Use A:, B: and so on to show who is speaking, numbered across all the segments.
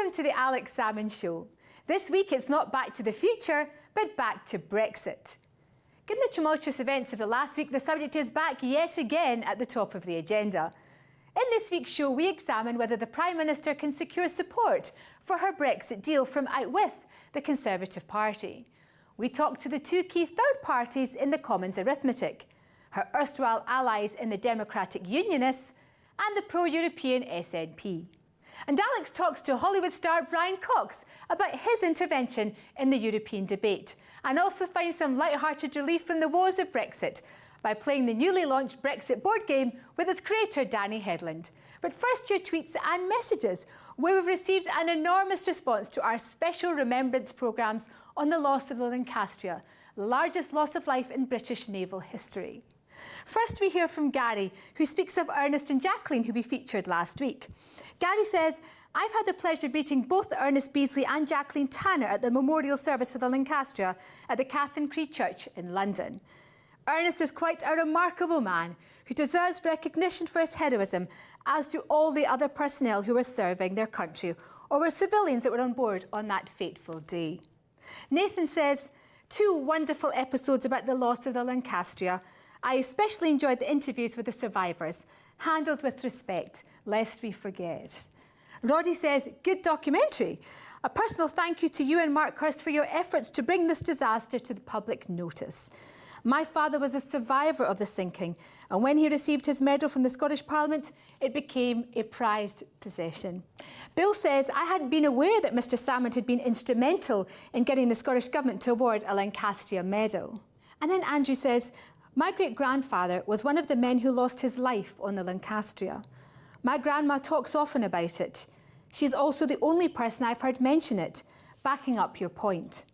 A: Welcome to the Alex Salmond Show. This week it's not back to the future, but back to Brexit. Given the tumultuous events of the last week, the subject is back yet again at the top of the agenda. In this week's show, we examine whether the Prime Minister can secure support for her Brexit deal from out with the Conservative Party. We talk to the two key third parties in the Commons arithmetic, her erstwhile allies in the Democratic Unionists and the pro-European SNP. And Alex talks to Hollywood star Brian Cox about his intervention in the European debate, and also finds some light-hearted relief from the woes of Brexit by playing the newly launched Brexit board game with its creator Danny Headland. But first, your tweets and messages, where we've received an enormous response to our special remembrance programmes on the loss of the Lancastria, the largest loss of life in British naval history. First, we hear from Gary, who speaks of Ernest and Jacqueline, who we featured last week. Gary says, I've had the pleasure of meeting both Ernest Beasley and Jacqueline Tanner at the memorial service for the Lancastria at the Catherine Creed Church in London. Ernest is quite a remarkable man who deserves recognition for his heroism, as do all the other personnel who were serving their country or were civilians that were on board on that fateful day. Nathan says, 2 wonderful episodes about the loss of the Lancastria. I especially enjoyed the interviews with the survivors, handled with respect, lest we forget. Roddy says, good documentary. A personal thank you to you and Mark Hurst for your efforts to bring this disaster to the public notice. My father was a survivor of the sinking, and when he received his medal from the Scottish Parliament, it became a prized possession. Bill says, I hadn't been aware that Mr Salmond had been instrumental in getting the Scottish Government to award a Lancastria medal. And then Andrew says, my great-grandfather was one of the men who lost his life on the Lancastria. My grandma talks often about it. She's also the only person I've heard mention it, backing up your point.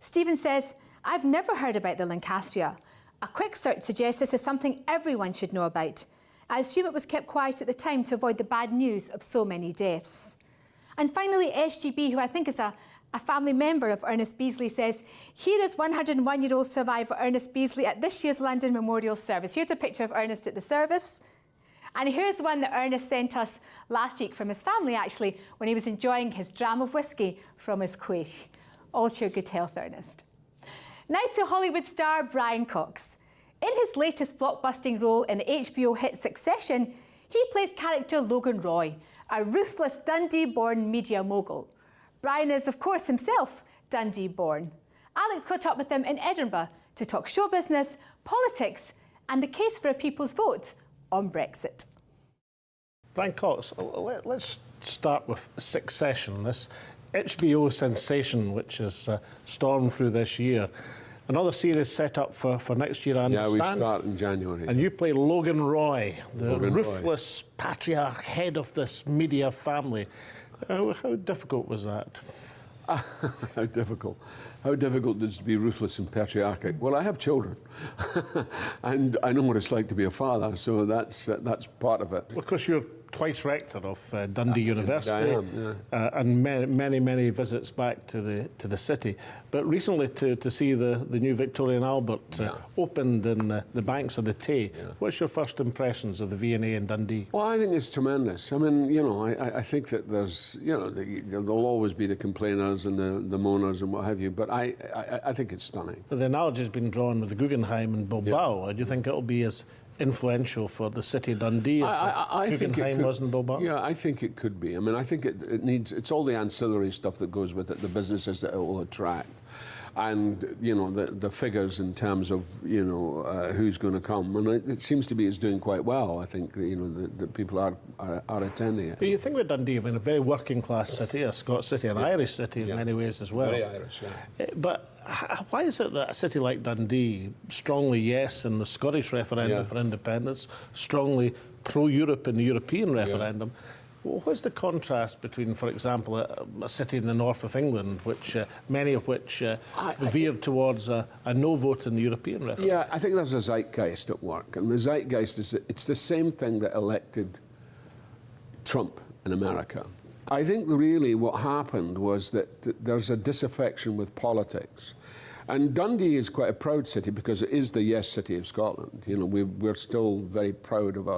A: Stephen says, I've never heard about the Lancastria. A quick search suggests this is something everyone should know about. I assume it was kept quiet at the time to avoid the bad news of so many deaths. And finally, SGB, who I think is a family member of Ernest Beasley, says, here is 101-year-old survivor Ernest Beasley at this year's London Memorial Service. Here's a picture of Ernest at the service. And here's one that Ernest sent us last week from his family, actually, when he was enjoying his dram of whiskey from his quaich. All to your good health, Ernest. Now to Hollywood star Brian Cox. In his latest blockbusting role in the HBO hit Succession, he plays character Logan Roy, a ruthless Dundee-born media mogul. Brian is, of course, himself Dundee-born. Alex caught up with him in Edinburgh to talk show business, politics, and the case for a people's vote on Brexit.
B: Brian Cox, let's start with Succession, this HBO sensation which has stormed through this year. Another series set up for next year, I understand.
C: Yeah, we start in January.
B: And you play Logan Roy, the ruthless
C: Roy.
B: patriarch, head of this media family. How difficult was that?
C: How difficult? How difficult is it to be ruthless and patriarchic? Well, I have children, and I know what it's like to be a father, so that's part of it.
B: Well, of course, you're twice rector of Dundee University,
C: I am, yeah.
B: And many visits back to the city. But recently, to see the new Victoria and Albert opened in the banks of the Tay. Yeah. What's your first impressions of the V&A in Dundee?
C: Well, I think it's tremendous. I mean, you know, I think that there's, you know, there'll always be the complainers and the moaners and what have you, but I think it's stunning.
B: But the analogy's been drawn with the Guggenheim in Bilbao. Yeah. Do you think it'll be as influential for the city of Dundee as Guggenheim was in Bilbao?
C: Yeah, I think it could be. I mean, I think it needs, it's all the ancillary stuff that goes with it, the businesses that it will attract. And, you know, the figures in terms of, you know, who's going to come. And it seems to be it's doing quite well. I think, you know, the people are attending it.
B: But you think with Dundee, I mean, a very working-class city, a Scots city, an Irish city in many ways as well.
C: Very Irish, yeah.
B: But why is it that a city like Dundee, strongly yes in the Scottish referendum for independence, strongly pro-Europe in the European referendum, what's the contrast between, for example, a city in the north of England, which many of which veered towards a no vote in the European referendum?
C: Yeah, I think there's a zeitgeist at work, and the zeitgeist is it's the same thing that elected Trump in America. I think really what happened was that there's a disaffection with politics. And Dundee is quite a proud city because it is the yes city of Scotland. You know, we're still very proud of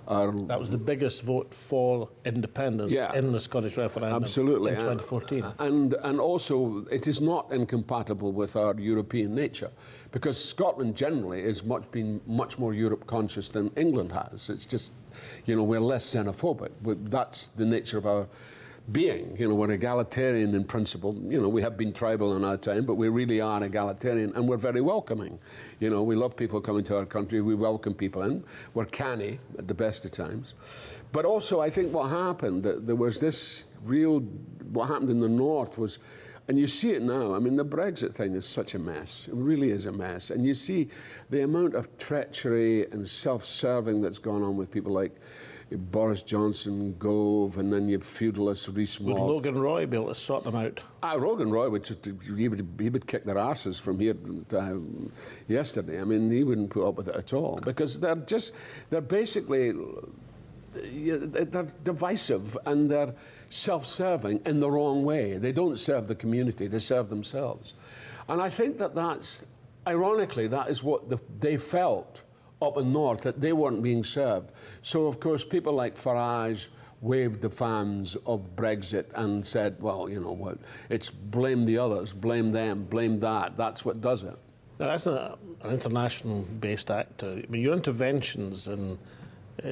B: That was the biggest vote for independence in the Scottish referendum
C: absolutely.
B: in 2014.
C: And also, it is not incompatible with our European nature, because Scotland generally has been much more Europe conscious than England has. It's just, you know, we're less xenophobic. That's the nature of our being. You know, we're egalitarian in principle. You know, we have been tribal in our time, but we really are egalitarian, and we're very welcoming. You know, we love people coming to our country. We welcome people in. We're canny at the best of times. But also, I think what happened, there was this what happened in the north was, and you see it now, I mean, the Brexit thing is such a mess. It really is a mess. And you see the amount of treachery and self-serving that's gone on with people like Boris Johnson, Gove, and then you have feudalist Rees-Mogg.
B: Would Logan Roy be able to sort them out?
C: Logan Roy would he would kick their arses from here to yesterday. I mean, he wouldn't put up with it at all, because they're basically they're divisive and they're self-serving in the wrong way. They don't serve the community; they serve themselves. And I think that's ironically that is what they felt up in north, that they weren't being served. So, of course, people like Farage waved the fans of Brexit and said, well, you know what, it's blame the others, blame them, blame that. That's what does it.
B: Now, that's an international-based actor. I mean, your interventions in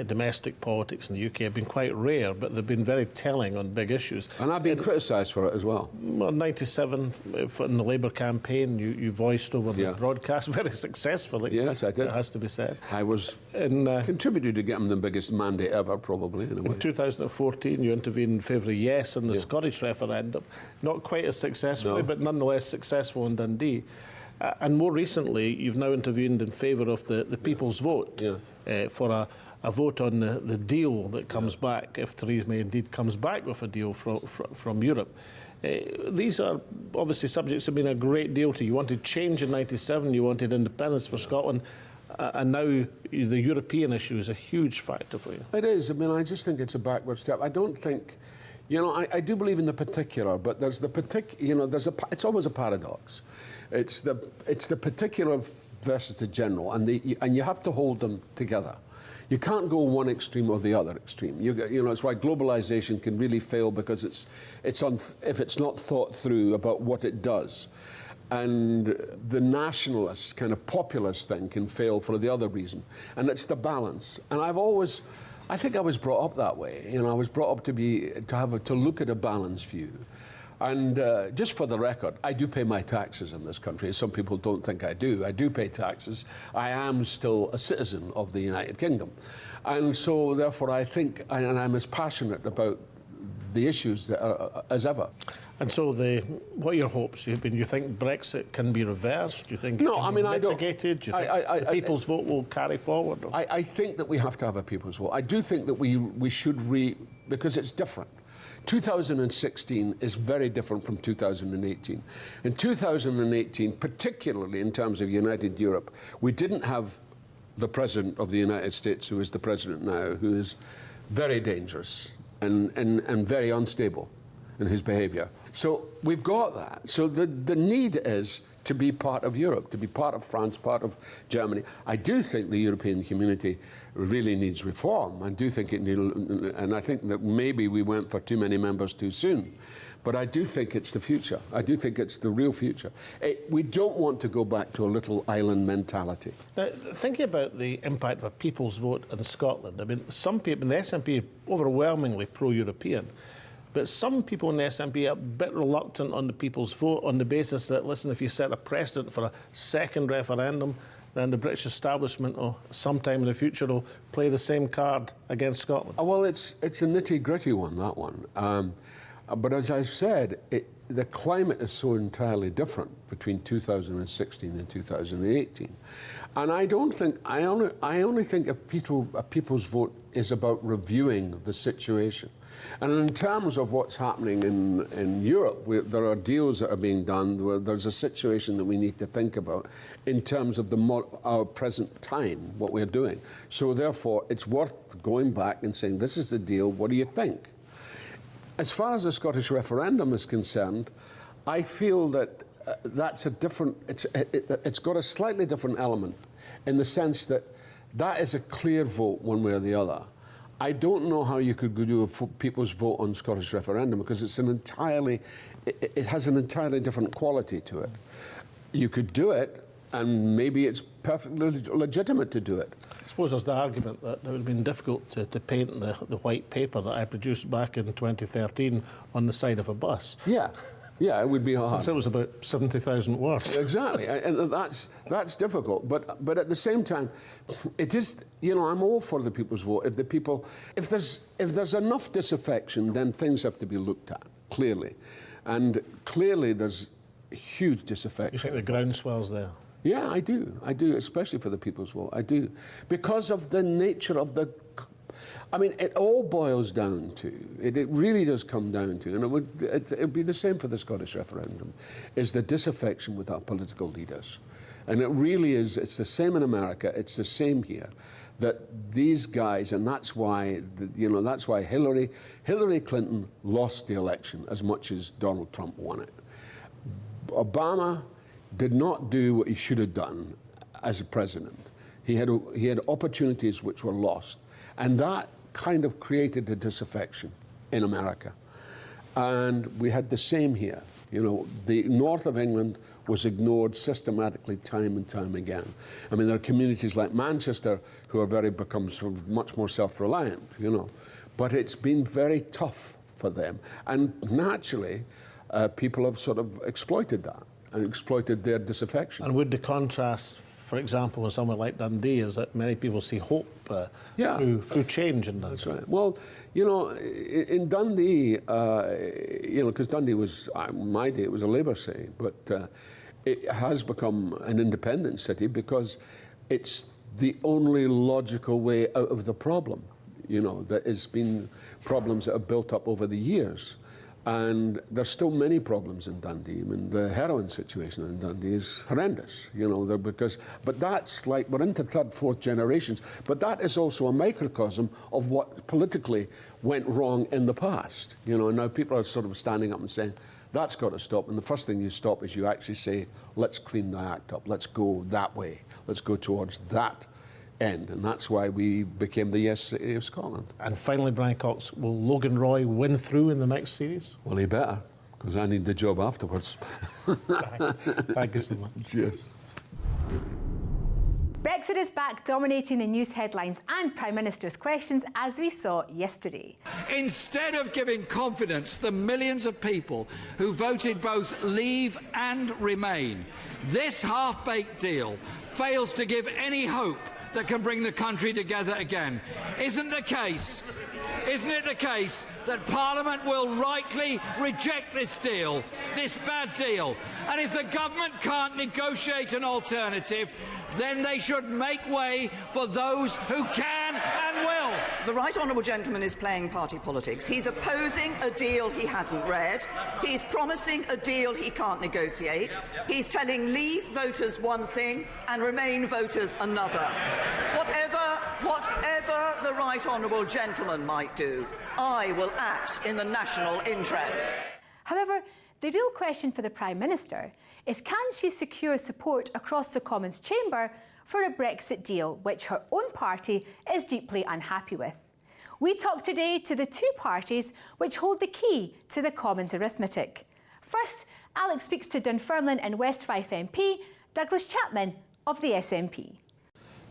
B: domestic politics in the UK have been quite rare, but they've been very telling on big issues.
C: And I've been criticised for it as well.
B: Well, 97, in the Labour campaign, you voiced over the broadcast very successfully.
C: Yes, I did.
B: It has to be said.
C: I was contributed to getting the biggest mandate ever, probably.
B: In 2014, you intervened in favour of yes in the Scottish referendum. Not quite as successfully, but nonetheless successful in Dundee. And more recently, you've now intervened in favour of the people's vote for a vote on the deal that comes back, if Theresa May indeed comes back with a deal from Europe. These are obviously subjects that have been a great deal to you. You wanted change in 97, you wanted independence for Scotland, and now the European issue is a huge factor for you.
C: It is. I mean, I just think it's a backward step. I don't think, you know, I do believe in the particular, but there's the particular, you know, it's always a paradox. It's the particular versus the general, and you have to hold them together. You can't go one extreme or the other extreme. You know, it's why globalization can really fail, because if it's not thought through about what it does. And the nationalist, kind of populist thing can fail for the other reason. And it's the balance. And I think I was brought up that way. You know, I was brought up to look at a balanced view. And just for the record, I do pay my taxes in this country. Some people don't think I do. I do pay taxes. I am still a citizen of the United Kingdom. And so, therefore, I think, and I'm as passionate about the issues as ever.
B: And so, what are your hopes? Do you think Brexit can be reversed? Do you think it can be mitigated? Do you think the people's vote will carry forward?
C: I think that we have to have a people's vote. I do think that we should because it's different. 2016 is very different from 2018. In 2018, particularly in terms of United Europe, we didn't have the President of the United States, who is the President now, who is very dangerous and very unstable in his behaviour. So we've got that. So the need is to be part of Europe, to be part of France, part of Germany. I do think the European community really needs reform. I do think and I think that maybe we went for too many members too soon. But I do think it's the future. I do think it's the real future. We don't want to go back to a little island mentality.
B: Now, thinking about the impact of a people's vote in Scotland, I mean, some people in the SNP are overwhelmingly pro-European. But some people in the SNP are a bit reluctant on the people's vote on the basis that, listen, if you set a precedent for a second referendum, then the British establishment will sometime in the future will play the same card against Scotland.
C: Well, it's a nitty-gritty one, that one. But as I said, the climate is so entirely different between 2016 and 2018. And I only think a people's vote is about reviewing the situation. And in terms of what's happening in Europe, there are deals that are being done where there's a situation that we need to think about in terms of our present time, what we're doing. So therefore, it's worth going back and saying, this is the deal, what do you think? As far as the Scottish referendum is concerned, I feel that that's a different, it's got a slightly different element in the sense that that is a clear vote one way or the other. I don't know how you could do a people's vote on Scottish referendum, because it's it has an entirely different quality to it. You could do it, and maybe it's perfectly legitimate to do it.
B: I suppose there's the argument that it would have been difficult to paint the white paper that I produced back in 2013 on the side of a bus.
C: Yeah. Yeah, it would be hard.
B: Since it was about 70,000 words.
C: Exactly, and that's difficult. But at the same time, it is. You know, I'm all for the people's vote. If there's enough disaffection, then things have to be looked at clearly, and clearly there's huge disaffection.
B: You think the groundswell's there?
C: Yeah, I do, especially for the people's vote. I do, because of the nature of the. I mean, it all boils down to, it really does come down to, and it would be the same for the Scottish referendum, is the disaffection with our political leaders. And it really is, it's the same in America, it's the same here, that these guys, and that's why, that's why Hillary Clinton lost the election as much as Donald Trump won it. Obama did not do what he should have done as a president. He had opportunities which were lost. And that kind of created a disaffection in America. And we had the same here. You know, the north of England was ignored systematically time and time again. I mean, there are communities like Manchester who are become sort of much more self-reliant, you know. But it's been very tough for them. And naturally, people have sort of exploited that and exploited their disaffection.
B: And would the contrast, for example, with somewhere like Dundee, is that many people see hope through change in Dundee?
C: That's right. Well, you know, in Dundee, because Dundee was, my day, it was a Labour city, but it has become an independent city because it's the only logical way out of the problem. You know, there has been problems that have built up over the years. And there's still many problems in Dundee. I mean, the heroin situation in Dundee is horrendous, you know, but that's like, we're into third, fourth generations, but that is also a microcosm of what politically went wrong in the past, you know, and now people are sort of standing up and saying, that's got to stop, and the first thing you stop is you actually say, let's clean the act up, let's go that way, let's go towards that end, and that's why we became the Yes City of Scotland.
B: And finally, Brian Cox, will Logan Roy win through in the next series?
C: Well, he better, because I need the job afterwards.
B: Thank you so much.
C: Cheers.
A: Brexit is back, dominating the news headlines and Prime Minister's questions, as we saw yesterday.
D: Instead of giving confidence to the millions of people who voted both Leave and Remain, this half-baked deal fails to give any hope that can bring the country together again. Isn't it the case that Parliament will rightly reject this deal, this bad deal? And if the government can't negotiate an alternative, then they should make way for those who can and will.
E: The right honourable gentleman is playing party politics. He's opposing a deal he hasn't read. He's promising a deal he can't negotiate. He's telling Leave voters one thing and Remain voters another. Whatever the right honourable gentleman might do, I will act in the national interest.
A: However, the real question for the Prime Minister is, can she secure support across the Commons chamber for a Brexit deal which her own party is deeply unhappy with? We talk today to the two parties which hold the key to the Commons arithmetic. First, Alex speaks to Dunfermline and West Fife MP, Douglas Chapman of the SNP.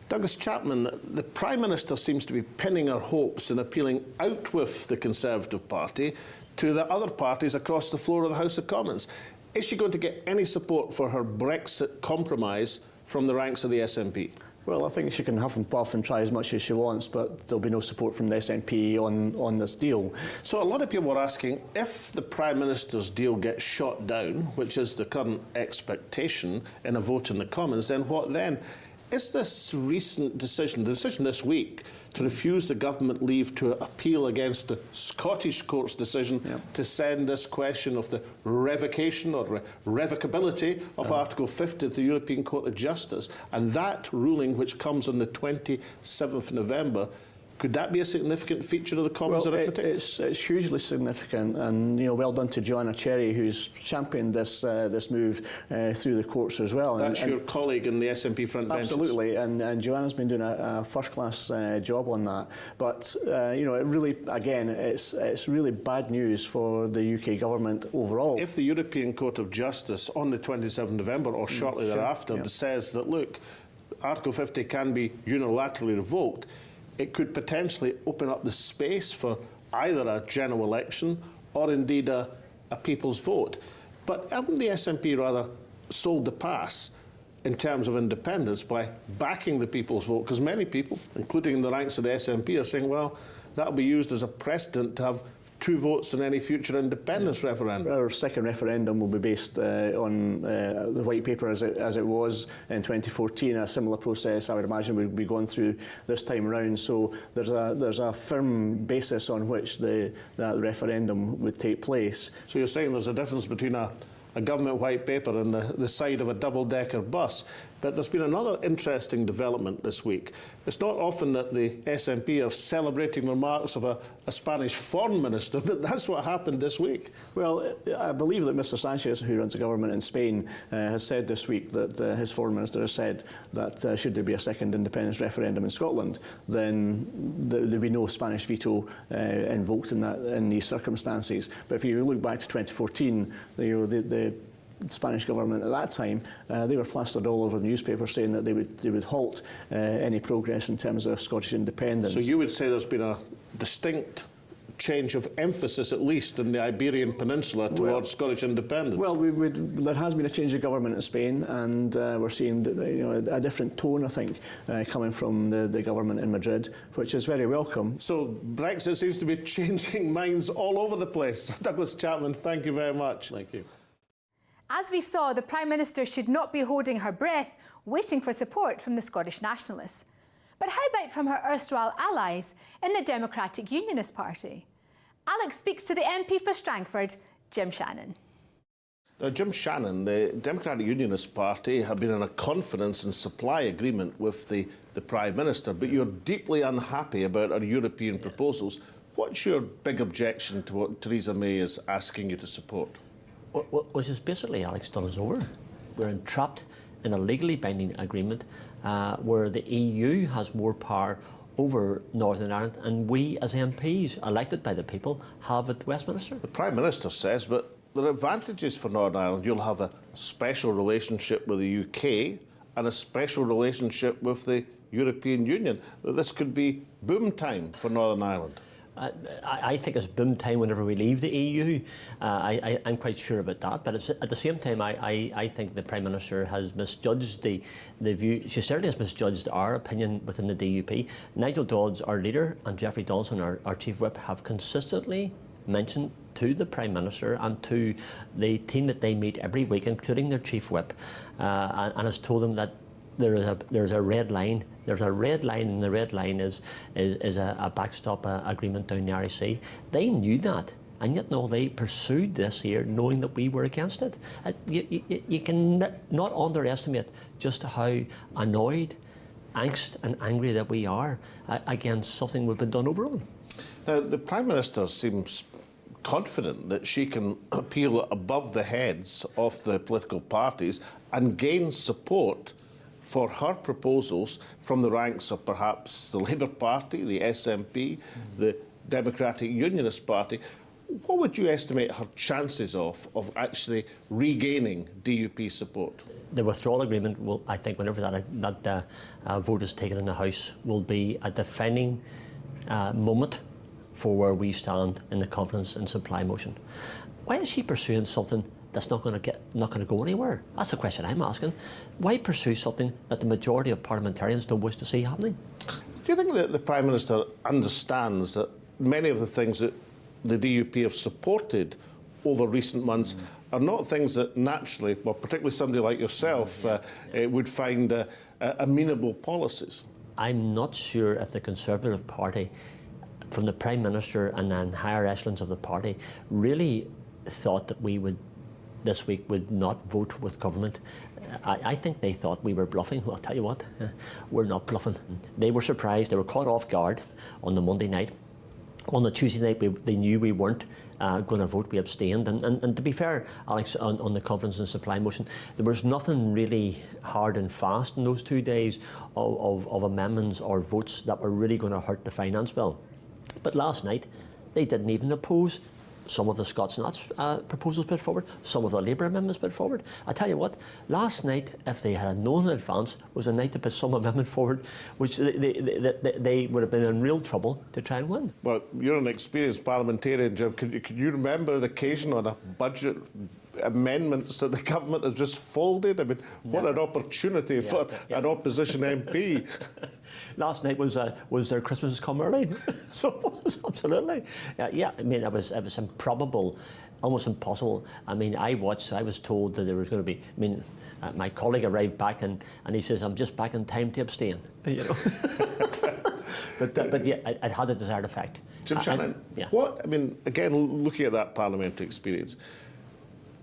B: Douglas Chapman, the Prime Minister seems to be pinning her hopes and appealing out with the Conservative Party to the other parties across the floor of the House of Commons. Is she going to get any support for her Brexit compromise from the ranks of the SNP?
F: Well, I think she can huff and puff and try as much as she wants, but there'll be no support from the SNP on this deal.
B: So a lot of people are asking, if the Prime Minister's deal gets shot down, which is the current expectation in a vote in the Commons, then what then? Is this recent decision, the decision this week, to refuse the government leave to appeal against the Scottish court's decision to send this question of the revocation or revocability of Article 50 to the European Court of Justice, and that ruling, which comes on the 27th of November, Could that be a significant feature of the Commons arithmetic?
F: It's hugely significant, and well done to Joanna Cherry, who's championed this move through the courts as well.
B: That's your colleague in the SNP front benches.
F: Absolutely, and Joanna's been doing a first-class job on that. But it really, again, it's really bad news for the UK government overall.
B: If the European Court of Justice on the 27th of November or shortly thereafter says that, look, Article 50 can be unilaterally revoked, it could potentially open up the space for either a general election or indeed a people's vote. But haven't the SNP rather sold the pass in terms of independence by backing the people's vote? Because many people, including in the ranks of the SNP, are saying, well, that'll be used as a precedent to have 2 votes in any future independence referendum.
F: Our second referendum will be based on the white paper as it was in 2014. A similar process, I would imagine, we'll be going through this time around. So there's a firm basis on which that referendum would take place.
B: So you're saying there's a difference between a government white paper and the side of a double-decker bus. But there's been another interesting development this week. It's not often that the SNP are celebrating the remarks of a Spanish foreign minister, but that's what happened this week.
F: Well, I believe that Mr Sanchez, who runs the government in Spain, has said this week that his foreign minister has said that should there be a second independence referendum in Scotland, then there'll be no Spanish veto invoked in these circumstances. But if you look back to 2014, the Spanish government at that time, they were plastered all over the newspaper saying that they would halt any progress in terms of Scottish independence.
B: So you would say there's been a distinct change of emphasis, at least in the Iberian Peninsula, towards Scottish independence?
F: Well, there has been a change of government in Spain, and we're seeing a different tone, I think, coming from the government in Madrid, which is very welcome.
B: So Brexit seems to be changing minds all over the place. Douglas Chapman, thank you very much.
C: Thank you.
A: As we saw, the Prime Minister should not be holding her breath, waiting for support from the Scottish Nationalists. But how about from her erstwhile allies in the Democratic Unionist Party? Alex speaks to the MP for Strangford, Jim Shannon.
B: Now, Jim Shannon, the Democratic Unionist Party have been in a confidence and supply agreement with the Prime Minister, but you're deeply unhappy about our European proposals. What's your big objection to what Theresa May is asking you to support?
G: Which is basically, Alex, done us over. We're entrapped in a legally binding agreement where the EU has more power over Northern Ireland, and we as MPs elected by the people have at Westminster.
B: The Prime Minister says, but there are advantages for Northern Ireland. You'll have a special relationship with the UK and a special relationship with the European Union. This could be boom time for Northern Ireland.
G: I think it's boom time whenever we leave the EU. I'm quite sure about that. But at the same time, I think the Prime Minister has misjudged the view. She certainly has misjudged our opinion within the DUP. Nigel Dodds, our leader, and Geoffrey Donaldson, our Chief Whip, have consistently mentioned to the Prime Minister and to the team that they meet every week, including their Chief Whip, and has told them that there's a red line. There's a red line, and the red line is a backstop agreement down the Irish Sea. They knew that, and yet no, they pursued this here, knowing that we were against it. You can not underestimate just how annoyed, angst, and angry that we are against something we've been done over on.
B: Now, the Prime Minister seems confident that she can appeal above the heads of the political parties and gain support for her proposals from the ranks of perhaps the Labour Party, the SNP, the Democratic Unionist Party. What would you estimate her chances of actually regaining DUP support?
G: The withdrawal agreement will, I think, whenever that vote is taken in the House, will be a defining moment for where we stand in the confidence and supply motion. Why is she pursuing something that's not going to go anywhere? That's the question I'm asking. Why pursue something that the majority of parliamentarians don't wish to see happening?
B: Do you think that the Prime Minister understands that many of the things that the DUP have supported over recent months are not things that naturally, well, particularly somebody like yourself, would find amenable policies?
G: I'm not sure if the Conservative Party, from the Prime Minister and then higher echelons of the party, really thought that we would this week would not vote with government. I think they thought we were bluffing. Well, I'll tell you what, we're not bluffing. They were surprised. They were caught off guard on the Monday night. On the Tuesday night, they knew we weren't going to vote. We abstained. And to be fair, Alex, on the confidence and supply motion, there was nothing really hard and fast in those 2 days of amendments or votes that were really going to hurt the finance bill. But last night, they didn't even oppose some of the Scots Nats proposals put forward, some of the Labour amendments put forward. I tell you what, last night, if they had known in advance, was a night to put some amendment forward, which they would have been in real trouble to try and win.
B: Well, you're an experienced parliamentarian, Jim. Can you remember an occasion on a budget amendments that the government has just folded? I mean, what an opportunity for an opposition MP.
G: Last night was their Christmas come early, so it was absolutely. I mean, it was improbable, almost impossible. I mean, I was told that there was going to be. I mean, my colleague arrived back and he says, "I'm just back in time to abstain." You know. but yeah, it had a desired effect.
B: Jim Shannon, what? I mean, again, looking at that parliamentary experience,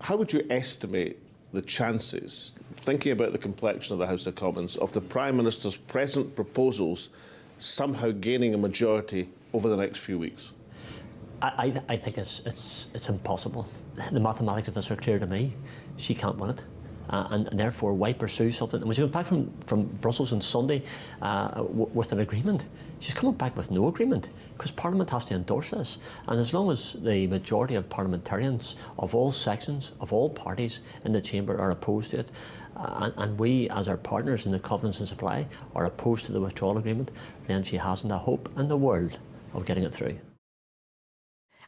B: how would you estimate the chances, thinking about the complexion of the House of Commons, of the Prime Minister's present proposals somehow gaining a majority over the next few weeks?
G: I think it's impossible. The mathematics of this are clear to me. She can't win it. And therefore, why pursue something? And when she comes back from Brussels on Sunday with an agreement, she's coming back with no agreement because Parliament has to endorse this. And as long as the majority of parliamentarians of all sections, of all parties in the chamber are opposed to it, and we, as our partners in the confidence and supply, are opposed to the withdrawal agreement, then she hasn't a hope in the world of getting it through.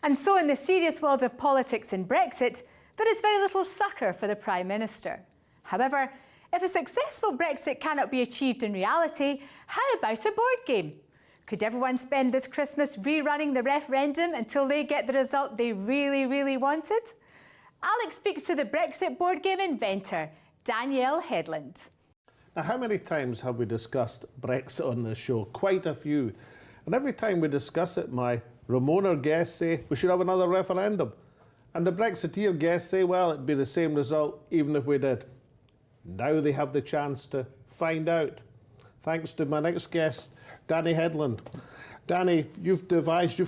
A: And so in the serious world of politics and Brexit, there is very little succour for the Prime Minister. However, if a successful Brexit cannot be achieved in reality, how about a board game? Could everyone spend this Christmas rerunning the referendum until they get the result they really, really wanted? Alex speaks to the Brexit board game inventor, Danielle Headland.
B: Now, how many times have we discussed Brexit on this show? Quite a few. And every time we discuss it, my Ramona guests say we should have another referendum. And the Brexiteer guests say, well, it'd be the same result even if we did. Now they have the chance to find out. Thanks to my next guest, Danny Headland. Danny, you've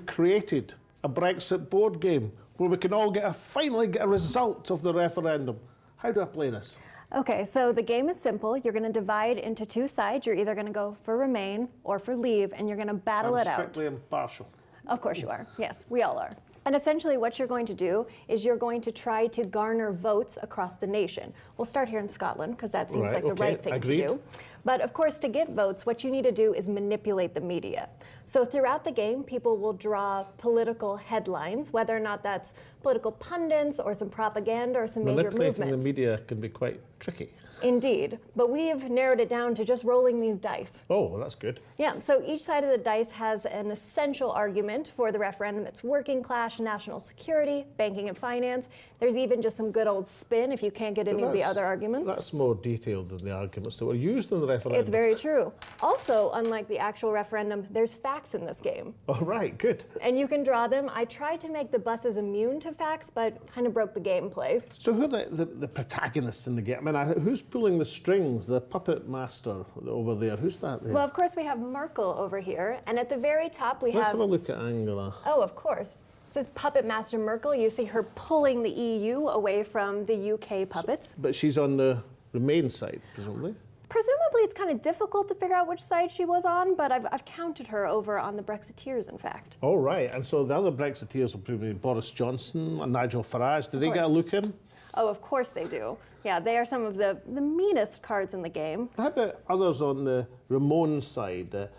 B: created a Brexit board game where we can all finally get a result of the referendum. How do I play this?
H: Okay, so the game is simple. You're going to divide into two sides. You're either going to go for Remain or for Leave, and you're going to battle it out.
B: I'm strictly impartial.
H: Of course you are. Yes, we all are. And essentially what you're going to do is you're going to try to garner votes across the nation. We'll start here in Scotland because that seems like the right thing to do. But of course, to get votes, what you need to do is manipulate the media. So throughout the game, people will draw political headlines, whether or not that's political pundits or some propaganda or some major movement.
B: Manipulating the media can be quite tricky.
H: Indeed, but we've narrowed it down to just rolling these dice.
B: Oh, well, that's good.
H: Yeah, so each side of the dice has an essential argument for the referendum. It's working class, national security, banking and finance. There's even just some good old spin if you can't get any of the other arguments.
B: That's more detailed than the arguments that were used in the referendum.
H: It's very true. Also, unlike the actual referendum, there's facts in this game.
B: Oh, right, good.
H: And you can draw them. I tried to make the buses immune to facts, but kind of broke the gameplay.
B: So who are the protagonists in the game? I mean, who's pulling the strings, the puppet master over there? Who's that there?
H: Well, of course, we have Merkel over here. And at the very top, we
B: Let's have a look at Angela.
H: Oh, of course. This is Puppet Master Merkel. You see her pulling the EU away from the UK puppets.
B: But she's on the Remain side, presumably?
H: Presumably, it's kind of difficult to figure out which side she was on, but I've counted her over on the Brexiteers, in fact.
B: Oh, right. And so the other Brexiteers will probably be Boris Johnson and Nigel Farage. Do they get a look in?
H: Oh, of course they do. Yeah, they are some of the meanest cards in the game.
B: How about others on the Ramon side?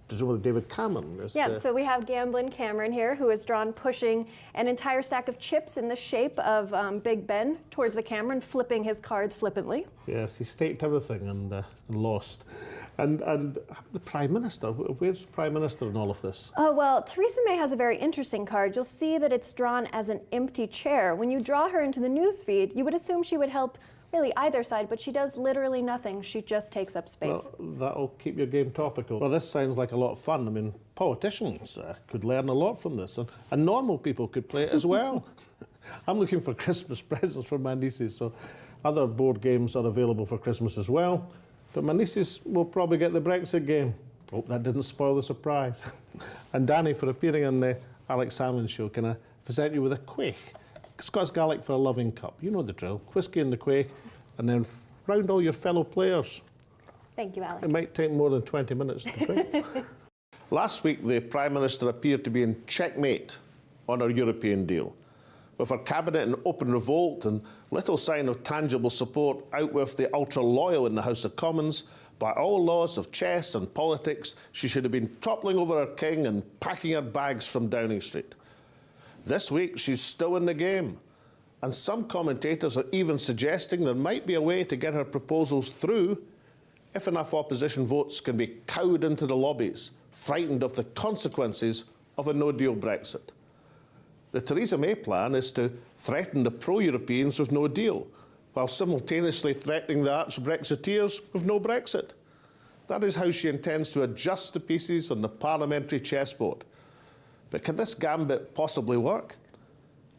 B: Presumably David Cameron.
H: So we have Gamblin Cameron here, who is drawn pushing an entire stack of chips in the shape of Big Ben towards the camera and flipping his cards flippantly.
B: Yes, he staked everything and lost. And the Prime Minister, where's the Prime Minister in all of this?
H: Oh, well, Theresa May has a very interesting card. You'll see that it's drawn as an empty chair. When you draw her into the news feed, you would assume she would help really either side, but she does literally nothing. She just takes up space.
B: Well, that'll keep your game topical. Well, this sounds like a lot of fun. I mean, politicians could learn a lot from this, and normal people could play it as well. I'm looking for Christmas presents for my nieces, so other board games are available for Christmas as well. But my nieces will probably get the Brexit game. Hope that didn't spoil the surprise. And Danny, for appearing on the Alex Salmond show, can I present you with a quaich? Scots Gaelic for a loving cup. You know the drill. Whiskey in the quaich, and then round all your fellow players.
H: Thank you, Alex.
B: It might take more than 20 minutes to drink. Last week, the Prime Minister appeared to be in checkmate on our European deal. With her cabinet in open revolt and little sign of tangible support out with the ultra-loyal in the House of Commons, by all laws of chess and politics, she should have been toppling over her king and packing her bags from Downing Street. This week, she's still in the game, and some commentators are even suggesting there might be a way to get her proposals through if enough opposition votes can be cowed into the lobbies, frightened of the consequences of a no-deal Brexit. The Theresa May plan is to threaten the pro-Europeans with no deal, while simultaneously threatening the arch-Brexiteers with no Brexit. That is how she intends to adjust the pieces on the parliamentary chessboard. But can this gambit possibly work?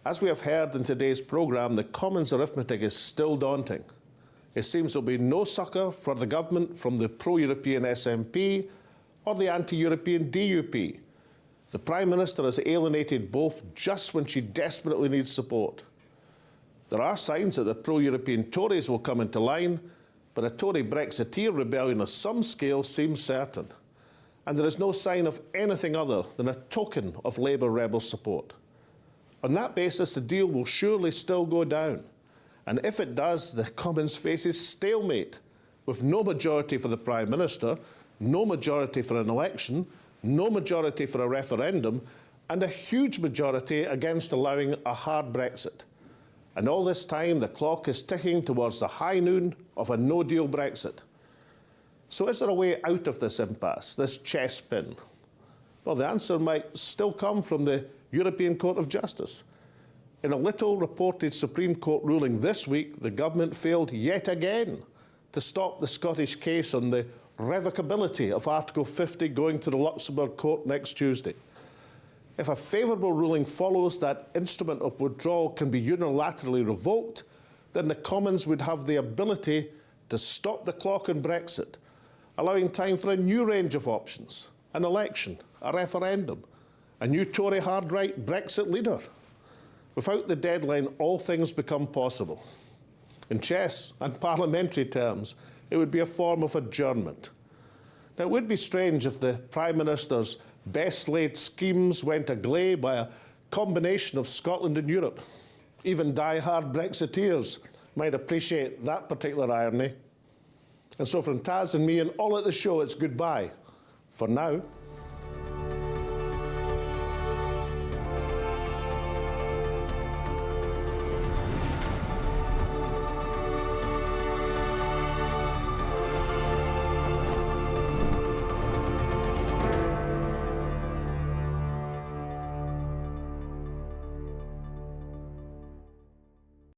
B: As we have heard in today's programme, the Commons arithmetic is still daunting. It seems there will be no succour for the government from the pro-European SNP or the anti-European DUP. The Prime Minister has alienated both just when she desperately needs support. There are signs that the pro-European Tories will come into line, but a Tory Brexiteer rebellion of some scale seems certain. And there is no sign of anything other than a token of Labour rebel support. On that basis, the deal will surely still go down. And if it does, the Commons faces stalemate, with no majority for the Prime Minister, no majority for an election, no majority for a referendum, and a huge majority against allowing a hard Brexit. And all this time, the clock is ticking towards the high noon of a no-deal Brexit. So is there a way out of this impasse, this chess pin? Well, the answer might still come from the European Court of Justice. In a little reported Supreme Court ruling this week, the government failed yet again to stop the Scottish case on the revocability of Article 50 going to the Luxembourg Court next Tuesday. If a favourable ruling follows that instrument of withdrawal can be unilaterally revoked, then the Commons would have the ability to stop the clock on Brexit, allowing time for a new range of options, an election, a referendum, a new Tory hard-right Brexit leader. Without the deadline, all things become possible. In chess and parliamentary terms, it would be a form of adjournment. Now, it would be strange if the Prime Minister's best-laid schemes went agley by a combination of Scotland and Europe. Even die-hard Brexiteers might appreciate that particular irony. And so from Taz and me and all at the show, it's goodbye for now.